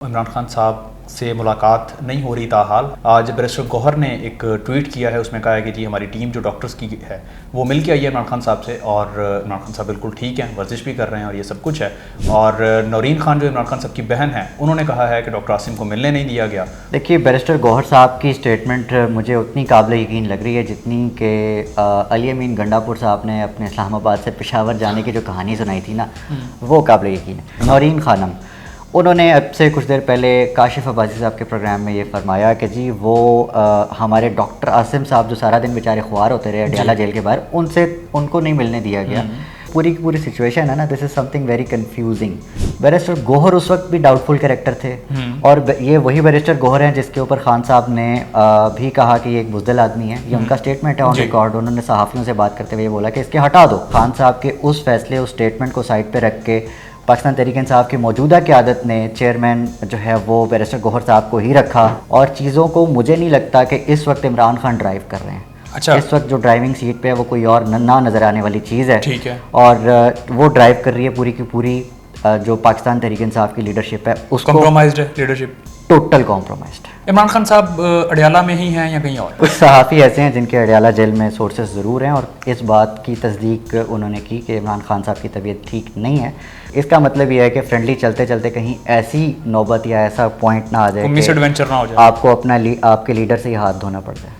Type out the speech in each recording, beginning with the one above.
عمران خان صاحب سے ملاقات نہیں ہو رہی تاحال آج بیرسٹر گوہر نے ایک ٹویٹ کیا ہے، اس میں کہا ہے کہ جی ہماری ٹیم جو ڈاکٹرز کی ہے وہ مل کے آئی ہے عمران خان صاحب سے، اور عمران خان صاحب بالکل ٹھیک ہیں، ورزش بھی کر رہے ہیں اور یہ سب کچھ ہے۔ اور نورین خان جو عمران خان صاحب کی بہن ہیں، انہوں نے کہا ہے کہ ڈاکٹر عاصم کو ملنے نہیں دیا گیا۔ دیکھیے، بیرسٹر گوہر صاحب کی اسٹیٹمنٹ مجھے اتنی قابل یقین لگ رہی ہے جتنی کہ علی امین گنڈا پور صاحب نے اپنے اسلام آباد سے پشاور جانے کی جو کہانی سنائی تھی نا، وہ قابل یقین ہے۔ نورین خانم، انہوں نے اب سے کچھ دیر پہلے کاشف عباسی صاحب کے پروگرام میں یہ فرمایا کہ جی وہ ہمارے ڈاکٹر عاصم صاحب جو سارا دن بیچارے خوار ہوتے رہے اڈیالہ جیل کے باہر، ان کو نہیں ملنے دیا گیا۔ پوری کی پوری سچویشن ہے نا، this is something very confusing. Barrister Gohar اس وقت بھی ڈاؤٹ فل کریکٹر تھے، اور یہ وہی بیرسٹر گوہر ہیں جس کے اوپر خان صاحب نے بھی کہا کہ یہ ایک بزدل آدمی ہے۔ یہ ان کا اسٹیٹمنٹ ہے آن ریکارڈ۔ انہوں نے صحافیوں سے بات کرتے ہوئے یہ بولا کہ اس کے ہٹا دو۔ خان صاحب کے اس فیصلے، اس اسٹیٹمنٹ کو سائڈ پہ رکھ کے پاکستان تحریک انصاف کی موجودہ قیادت نے چیئرمین جو ہے وہ بیرسٹر گوہر صاحب کو ہی رکھا، اور چیزوں کو مجھے نہیں لگتا کہ اس وقت عمران خان ڈرائیو کر رہے ہیں۔ اچھا، اس وقت جو ڈرائیونگ سیٹ پہ ہے وہ کوئی اور نہ نظر آنے والی چیز ہے، ٹھیک ہے، اور وہ ڈرائیو کر رہی ہے پوری کی پوری جو پاکستان تحریک انصاف کی لیڈرشپ ہے، اس کو کمپرومائزڈ ہے لیڈرشپ، ٹوٹل کمپرومائزڈ ہے۔ عمران خان صاحب اڈیالہ میں ہی ہیں یا کہیں اور؟ کچھ صحافی ایسے ہیں جن کے اڈیالہ جیل میں سورسز ضرور ہیں، اور اس بات کی تصدیق انہوں نے کی کہ عمران خان صاحب کی طبیعت ٹھیک نہیں ہے۔ اس کا مطلب یہ ہے کہ فرینڈلی چلتے چلتے کہیں ایسی نوبت یا ایسا پوائنٹ نہ آ جائے مس کہ ایڈونچر نہ ہو جائے، آپ کو آپ کے لیڈر سے ہی ہاتھ دھونا پڑ جائے۔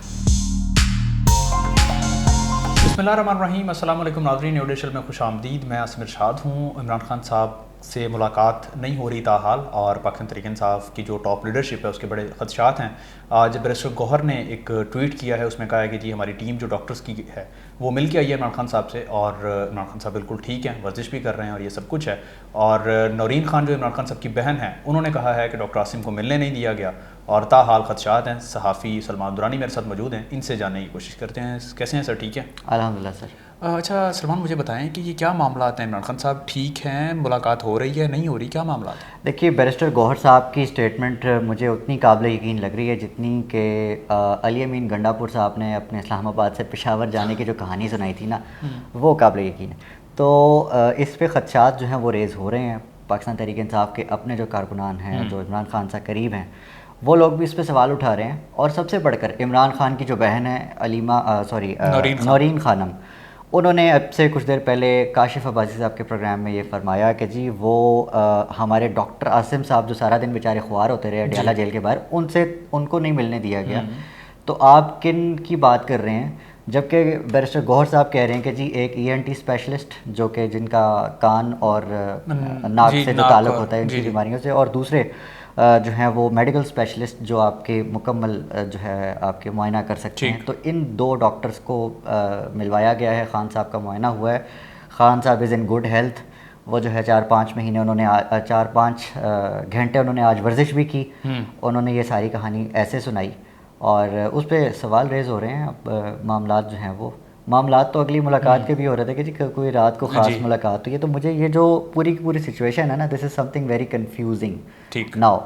بسم اللہ الرحمن الرحیم۔ السلام علیکم ناظرین، نیو ایڈیشن میں خوش آمدید۔ میں عاصم ارشاد ہوں۔ عمران خان صاحب سے ملاقات نہیں ہو رہی تاحال، اور پاکستان تحریک انصاف کی جو ٹاپ لیڈرشپ ہے اس کے بڑے خدشات ہیں۔ آج بیرسٹر گوہر نے ایک ٹویٹ کیا ہے، اس میں کہا ہے کہ جی ہماری ٹیم جو ڈاکٹرز کی ہے وہ مل کے آئی ہے عمران خان صاحب سے، اور عمران خان صاحب بالکل ٹھیک ہیں، ورزش بھی کر رہے ہیں اور یہ سب کچھ ہے۔ اور نورین خان جو عمران خان صاحب کی بہن ہیں، انہوں نے کہا ہے کہ ڈاکٹر عاصم کو ملنے نہیں دیا گیا، اور تاحال خدشات ہیں۔ صحافی سلمان درانی میرے ساتھ موجود ہیں، ان سے جاننے کی کوشش کرتے ہیں۔ کیسے ہیں سر؟ ٹھیک ہے الحمدللہ سر۔ اچھا سلمان، مجھے بتائیں کہ یہ کیا معاملات ہیں؟ عمران خان صاحب ٹھیک ہیں؟ ملاقات ہو رہی ہے نہیں ہو رہی؟ کیا معاملات ہیں؟ دیکھیے، بیرسٹر گوہر صاحب کی اسٹیٹمنٹ مجھے اتنی قابل یقین لگ رہی ہے جتنی کہ علی امین گنڈا پور صاحب نے اپنے اسلام آباد سے پشاور جانے کی جو کہانی سنائی تھی نا، وہ قابل یقین ہے۔ تو اس پہ خدشات جو ہیں وہ ریز ہو رہے ہیں۔ پاکستان تحریک انصاف کے اپنے جو کارکنان ہیں، جو عمران خان سے قریب ہیں، وہ لوگ بھی اس پہ سوال اٹھا رہے ہیں، اور سب سے بڑھ کر عمران خان کی جو بہن ہے نورین خانم، انہوں نے اب سے کچھ دیر پہلے کاشف عباسی صاحب کے پروگرام میں یہ فرمایا کہ جی وہ ہمارے ڈاکٹر عاصم صاحب جو سارا دن بیچارے خوار ہوتے رہے اڈیالہ جیل کے باہر، ان کو نہیں ملنے دیا گیا۔ تو آپ کن کی بات کر رہے ہیں؟ جبکہ بیرسٹر گوہر صاحب کہہ رہے ہیں کہ جی ایک ENT اسپیشلسٹ جو کہ جن کا کان اور ناک سے جو تعلق ہوتا ہے ان کی بیماریوں سے، اور دوسرے جو ہیں وہ میڈیکل اسپیشلسٹ جو آپ کے مکمل جو ہے آپ کے معائنہ کر سکتے ہیں، تو ان دو ڈاکٹرز کو ملوایا گیا ہے۔ خان صاحب کا معائنہ ہوا ہے، خان صاحب از ان گڈ ہیلتھ۔ وہ جو ہے 4-5 مہینے انہوں نے 4-5 گھنٹے انہوں نے آج ورزش بھی کی۔ انہوں نے یہ ساری کہانی ایسے سنائی، اور اس پہ سوال ریز ہو رہے ہیں۔ اب معاملات جو ہیں وہ معاملات تو اگلی ملاقات کے بھی ہو رہے تھے کہ جی کوئی رات کو خاص ملاقات ہوئی ہے۔ تو مجھے یہ جو پوری کی پوری سچویشن ہے نا، this is something very confusing now.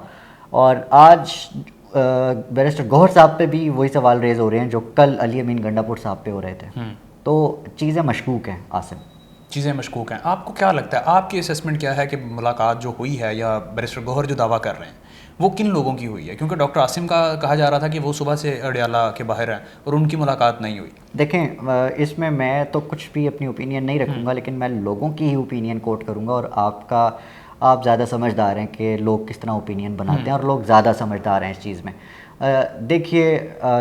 اور آج بیرسٹر گوہر صاحب پہ بھی وہی سوال ریز ہو رہے ہیں جو کل علی امین گنڈا پور صاحب پہ ہو رہے تھے۔ تو چیزیں مشکوک ہیں عاصم، چیزیں مشکوک ہیں۔ آپ کو کیا لگتا ہے، آپ کی اسسمنٹ کیا ہے کہ ملاقات جو ہوئی ہے، یا بیرسٹر گوہر جو دعویٰ کر رہے ہیں، وہ کن لوگوں کی ہوئی ہے؟ کیونکہ ڈاکٹر عاصم کا کہا جا رہا تھا کہ وہ صبح سے اڈیالہ کے باہر ہیں اور ان کی ملاقات نہیں ہوئی۔ دیکھیں، اس میں تو کچھ بھی اپنی اوپینین نہیں رکھوں گا، لیکن میں لوگوں کی ہی اوپینین کوٹ کروں گا، اور آپ زیادہ سمجھدار ہیں کہ لوگ کس طرح اوپینین بناتے ہیں، اور لوگ زیادہ سمجھدار ہیں اس چیز میں۔ دیکھیے،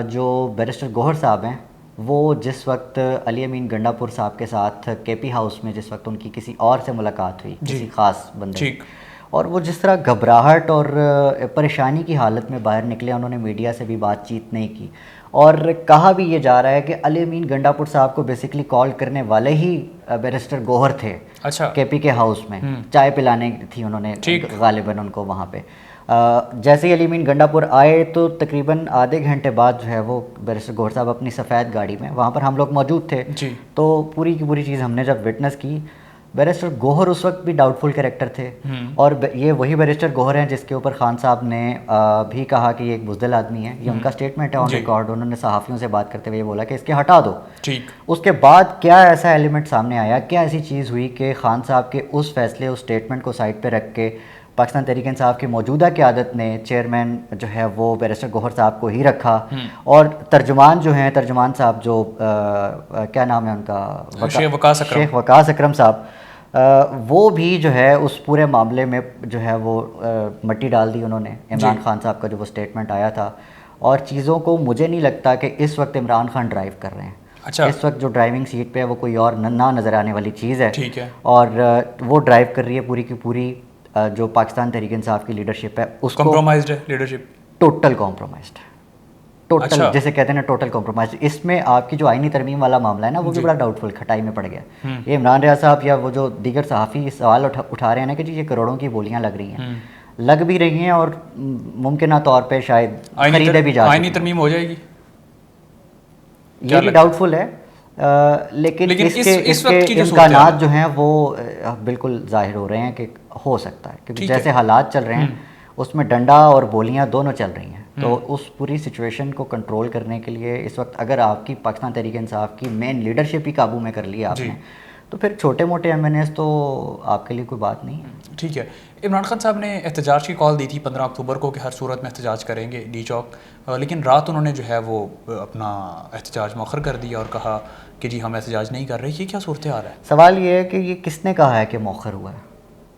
جو بیرسٹر گوہر صاحب ہیں، وہ جس وقت علی امین گنڈا پور صاحب کے ساتھ KP ہاؤس میں جس وقت ان کی کسی اور سے ملاقات ہوئی، کسی خاص بندے، اور وہ جس طرح گھبراہٹ اور پریشانی کی حالت میں باہر نکلے، انہوں نے میڈیا سے بھی بات چیت نہیں کی، اور کہا بھی یہ جا رہا ہے کہ علی امین گنڈا پور صاحب کو بیسیکلی کال کرنے والے ہی بیرسٹر گوہر تھے۔ اچھا، KP کے ہاؤس میں چائے پلانے تھی انہوں نے غالباً ان کو وہاں پہ۔ جیسے ہی علی امین گنڈا پور آئے تو تقریباً آدھے گھنٹے بعد جو ہے وہ بیرسٹر گوہر صاحب اپنی سفید گاڑی میں، وہاں پر ہم لوگ موجود تھے، تو پوری کی پوری چیز ہم نے جب وٹنس کی، بیرسٹر گوہر اس وقت بھی ڈاؤٹ فل کریکٹر تھے، اور یہ وہی بیرسٹر گوہر ہیں جس کے اوپر خان صاحب نے بھی کہا کہ یہ ایک بزدل آدمی ہے۔ یہ ان کا اسٹیٹمنٹ ہے آن ریکارڈ۔ انہوں نے صحافیوں سے بات کرتے ہوئے یہ بولا کہ اس کے ہٹا دو۔ اس کے بعد کیا ایسا ایلیمنٹ سامنے آیا، کیا ایسی چیز ہوئی کہ خان صاحب کے اس فیصلے، اس اسٹیٹمنٹ کو سائڈ پہ رکھ کے پاکستان تحریک انصاف کی موجودہ قیادت نے چیئرمین جو ہے وہ بیرسٹر گوہر صاحب کو ہی رکھا، اور ترجمان جو ہیں، ترجمان صاحب جو کیا نام ہے ان کا، شیخ وقاص اکرم صاحب، وہ بھی جو ہے اس پورے معاملے میں جو ہے وہ مٹی ڈال دی انہوں نے. عمران خان صاحب کا جو وہ اسٹیٹمنٹ آیا تھا، اور چیزوں کو مجھے نہیں لگتا کہ اس وقت عمران خان ڈرائیو کر رہے ہیں. اچھا، اس وقت جو ڈرائیونگ سیٹ پہ ہے وہ کوئی اور نہ نظر آنے والی چیز ہے، ٹھیک ہے، اور وہ ڈرائیو کر رہی ہے پوری کی پوری جو پاکستان تحریک انصاف کی لیڈرشپ ہے اس کو. کمپرومائزڈ ہے لیڈرشپ، ٹوٹل کمپرومائزڈ، ٹوٹل جسے کہتے ہیں نا ٹوٹل کمپرومائز. اس میں آپ کی جو آئینی ترمیم والا معاملہ ہے نا وہ بھی بڑا ڈاؤٹ فل کھٹائی میں پڑ گیا. یہ عمران ریاض صاحب یا وہ جو دیگر صحافی سوال اٹھا رہے ہیں نا کہ جی یہ کروڑوں کی بولیاں لگ رہی ہیں، لگ بھی رہی ہیں، اور ممکنہ طور پہ شاید خریدے بھی جا. آئینی ترمیم ہو جائے گی، یہ بھی ڈاؤٹ فل ہے، لیکن اس کے امکانات جو ہیں وہ بالکل ظاہر ہو رہے ہیں کہ ہو سکتا ہے، کیونکہ جیسے حالات چل رہے ہیں اس میں ڈنڈا اور بولیاں دونوں چل رہی ہیں. تو اس پوری سچویشن کو کنٹرول کرنے کے لیے اس وقت اگر آپ کی پاکستان تحریک انصاف کی مین لیڈرشپ ہی قابو میں کر لی آپ نے، تو پھر چھوٹے موٹے ایم این ایز تو آپ کے لیے کوئی بات نہیں ہے. ٹھیک ہے. عمران خان صاحب نے احتجاج کی کال دی تھی 15 اکتوبر کو کہ ہر صورت میں احتجاج کریں گے ڈی چوک، لیکن رات انہوں نے جو ہے وہ اپنا احتجاج مؤخر کر دیا اور کہا کہ جی ہم احتجاج نہیں کر رہے. یہ کیا صورتحال ہے؟ سوال یہ ہے کہ یہ کس نے کہا ہے کہ مؤخر ہوا ہے؟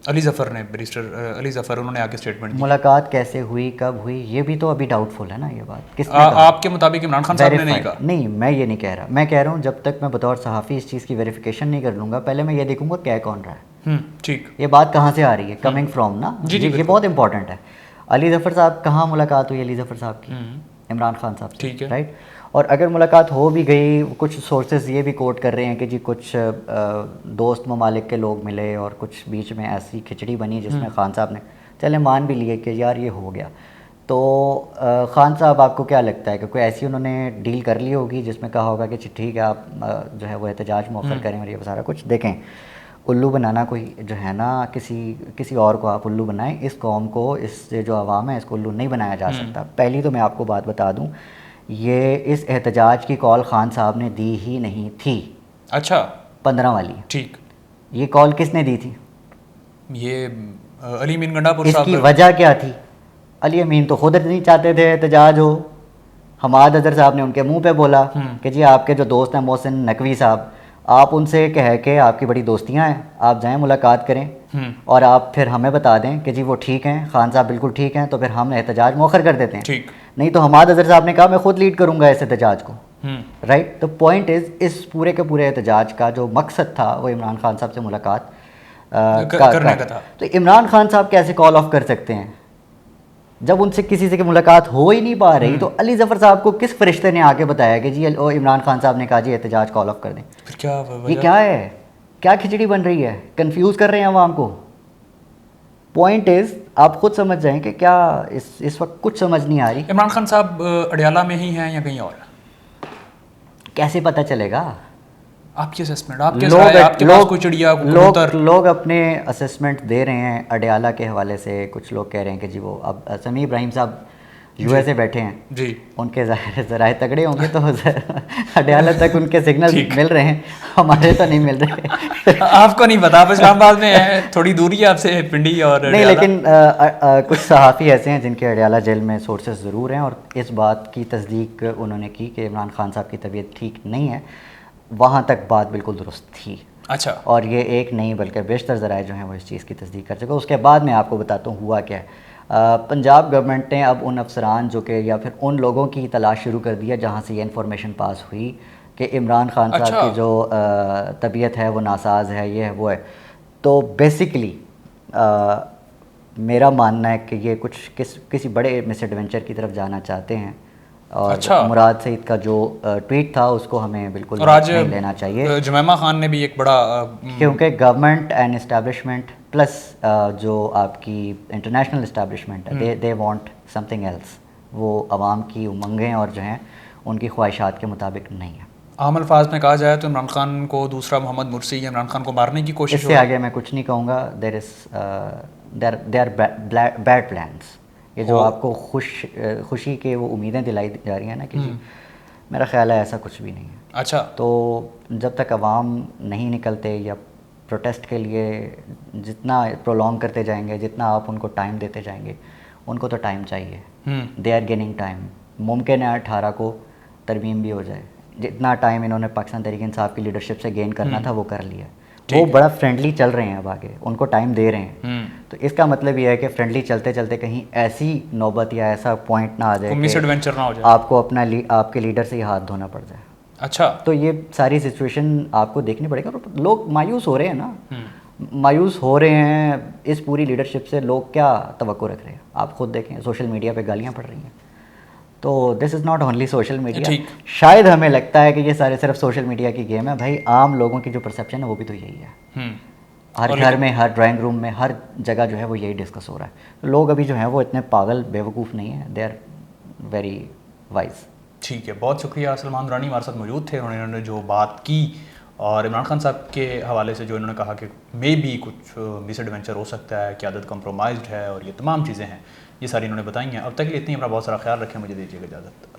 علی ظفر نے، بیرسٹر علی ظفر، انہوں نے آگے اسٹیٹمنٹ دی. ملاقات کیسے ہوئی، کب ہوئی، یہ بھی تو ابھی ڈاؤٹ فل ہے نا. یہ بات کس نے کہا؟ آپ کے مطابق عمران خان صاحب نے نہیں کہا. نہیں، میں یہ نہیں کہہ رہا. میں کہہ رہا ہوں جب تک میں بطور صحافی اس چیز کی ویریفیکیشن نہیں کر لوں گا، پہلے میں یہ دیکھوں گا کہہ کون رہا ہے. ٹھیک، یہ بات کہاں سے آ رہی ہے، کمنگ فرام نا. یہ بہت امپورٹنٹ ہے. علی ظفر صاحب، کہاں ملاقات ہوئی علی ظفر صاحب کی؟ عمران خان صاحب سے، ٹھیک ہے، رائٹ. اور اگر ملاقات ہو بھی گئی، کچھ سورسز یہ بھی کوٹ کر رہے ہیں کہ جی کچھ دوست ممالک کے لوگ ملے اور کچھ بیچ میں ایسی کھچڑی بنی جس میں خان صاحب نے چلے مان بھی لیے کہ یار یہ ہو گیا. تو خان صاحب آپ کو کیا لگتا ہے کہ کوئی ایسی انہوں نے ڈیل کر لی ہوگی جس میں کہا ہوگا کہ ٹھیک ہے آپ جو ہے وہ احتجاج مؤخر کریں اور یہ سارا کچھ؟ دیکھیں، الو بنانا کوئی جو ہے نا، کسی اور کو آپ الو بنائیں، اس قوم کو، اس جو عوام ہے اس کو الو نہیں بنایا جا سکتا. پہلی تو میں آپ کو بات بتا دوں، یہ اس احتجاج کی کال خان صاحب نے دی ہی نہیں تھی. اچھا، 15 والی. ٹھیک. یہ کال کس نے دی تھی؟ یہ علی امین گنڈا پور صاحب. اس کی وجہ کیا تھی؟ علی امین تو خود نہیں چاہتے تھے احتجاج ہو. حماد اظہر صاحب نے ان کے منہ پہ بولا کہ جی آپ کے جو دوست ہیں محسن نقوی صاحب، آپ ان سے کہہ کے آپ کی بڑی دوستیاں ہیں، آپ جائیں ملاقات کریں اور آپ پھر ہمیں بتا دیں کہ جی وہ ٹھیک ہیں، خان صاحب بالکل ٹھیک ہیں، تو پھر ہم احتجاج مؤخر کر دیتے ہیں. ٹھیک. نہیں تو حماد اظہر صاحب نے کہا میں خود لیڈ کروں گا اس احتجاج کو. رائٹ. تو پوائنٹ از، اس پورے کے پورے احتجاج کا جو مقصد تھا وہ عمران خان صاحب سے ملاقات کرنے کا تھا. تو عمران خان صاحب کیسے کال آف کر سکتے ہیں جب ان سے کسی سے ملاقات ہو ہی نہیں پا رہی؟ تو علی ظفر صاحب کو کس فرشتے نے آ کے بتایا کہ جی عمران خان صاحب نے کہا جی احتجاج کال آف کر دیں؟ یہ کیا ہے؟ کیا کھچڑی بن رہی ہے؟ کنفیوز کر رہے ہیں عوام کو. پوائنٹ از، آپ خود سمجھ جائیں کہ کیا اس وقت کچھ سمجھ نہیں آ رہی. عمران خان صاحب اڈیالہ میں ہی ہیں یا کہیں اور؟ کیسے پتہ چلے گا؟ آپ کی اسسمنٹ، آپ کے پاس کوئی چڑیا، لوگ اپنے اسسمنٹ دے رہے ہیں اڈیالہ کے حوالے سے. کچھ لوگ کہہ رہے ہیں کہ جی وہ اب سمیع ابراہیم صاحب یو ایس اے بیٹھے ہیں، جی ان کے ذرائع تگڑے ہوں گے تو اڈیالہ تک ان کے سگنل مل رہے ہیں، ہمارے تو نہیں مل رہے. آپ کو نہیں پتا، آپ اسلام آباد میں ہیں، تھوڑی دوری ہے آپ سے پنڈی اور نہیں. لیکن کچھ صحافی ایسے ہیں جن کے اڈیالہ جیل میں سورسز ضرور ہیں اور اس بات کی تصدیق انہوں نے کی کہ عمران خان صاحب کی طبیعت ٹھیک نہیں ہے. وہاں تک بات بالکل درست تھی. اچھا. اور یہ ایک نہیں بلکہ بیشتر ذرائع جو ہیں وہ اس چیز کی تصدیق کر چکے. اس کے بعد میں آپ کو بتاتا ہوں ہوا کیا ہے. پنجاب گورنمنٹ نے اب ان افسران جو کہ یا پھر ان لوگوں کی تلاش شروع کر دی ہے جہاں سے یہ انفارمیشن پاس ہوئی کہ عمران خان صاحب کی جو طبیعت ہے وہ ناساز ہے، یہ ہے وہ ہے. تو بیسیکلی میرا ماننا ہے کہ یہ کچھ کسی بڑے مس ایڈونچر کی طرف جانا چاہتے ہیں. اور مراد سعید کا جو ٹویٹ تھا اس کو ہمیں بالکل نہیں لینا چاہیے. جمیمہ خان نے بھی ایک بڑا، کیونکہ گورنمنٹ اینڈ اسٹیبلشمنٹ پلس جو آپ کی انٹرنیشنل اسٹیبلشمنٹ ہے، they want something else. وہ عوام کی امنگیں اور جو ہیں ان کی خواہشات کے مطابق نہیں ہے. عام الفاظ میں کہا جائے تو عمران خان کو دوسرا محمد مرسی یا عمران خان کو مارنے کی کوشش. اس سے آگے میں کچھ نہیں کہوں گا. They are bad plans. یہ جو آپ کو خوشی کے وہ امیدیں دلائی جا رہی ہیں نا کہ جی، میرا خیال ہے ایسا کچھ بھی نہیں ہے. اچھا. تو جب تک عوام نہیں نکلتے یا پروٹیسٹ کے لیے جتنا پرولونگ کرتے جائیں گے, جتنا آپ ان کو ٹائم دیتے جائیں گے, ان کو تو ٹائم چاہیے, دے آر گیننگ ٹائم. ممکن ہے 18 کو ترمیم بھی ہو جائے, جتنا ٹائم انہوں نے پاکستان تحریک انصاف کی لیڈرشپ سے گین کرنا تھا وہ کر لیا. وہ بڑا فرینڈلی چل رہے ہیں اب آگے, ان کو ٹائم دے رہے ہیں. تو اس کا مطلب یہ ہے کہ فرینڈلی چلتے چلتے کہیں ایسی نوبت یا ایسا پوائنٹ نہ آ جائے مس ایڈونچر نہ ہو جائے, آپ کو اپنا آپ کے لیڈر سے ہی ہاتھ دھونا پڑ جائے. اچھا, تو یہ ساری سچویشن آپ کو دیکھنی پڑے گا. لوگ مایوس ہو رہے ہیں نا, مایوس ہو رہے ہیں اس پوری لیڈرشپ سے. لوگ کیا توقع رکھ رہے ہیں آپ خود دیکھیں, سوشل میڈیا پہ گالیاں پڑ رہی ہیں. تو this is not only social media. شاید ہمیں لگتا ہے کہ یہ سارے صرف سوشل میڈیا کی گیم ہے. بھائی عام لوگوں کی جو پرسیپشن ہے وہ بھی تو یہی ہے. ہر گھر میں, ہر ڈرائنگ روم میں, ہر جگہ جو ہے وہ یہی ڈسکس ہو رہا ہے. لوگ ابھی جو ہیں وہ اتنے پاگل بیوقوف نہیں ہیں, دے آر ویری وائز. ٹھیک ہے, بہت شکریہ. سلمان درانی ہمارے ساتھ موجود تھے, انہوں نے جو بات کی اور عمران خان صاحب کے حوالے سے جو انہوں نے کہا کہ مے بی کچھ مس ایڈونچر ہو سکتا ہے, قیادت کمپرومائزڈ ہے اور یہ تمام چیزیں ہیں, یہ ساری انہوں نے بتائی ہیں. اب تک کے لیے اتنی. اپنا بہت سارا خیال رکھیں, مجھے دیجیے گا اجازت.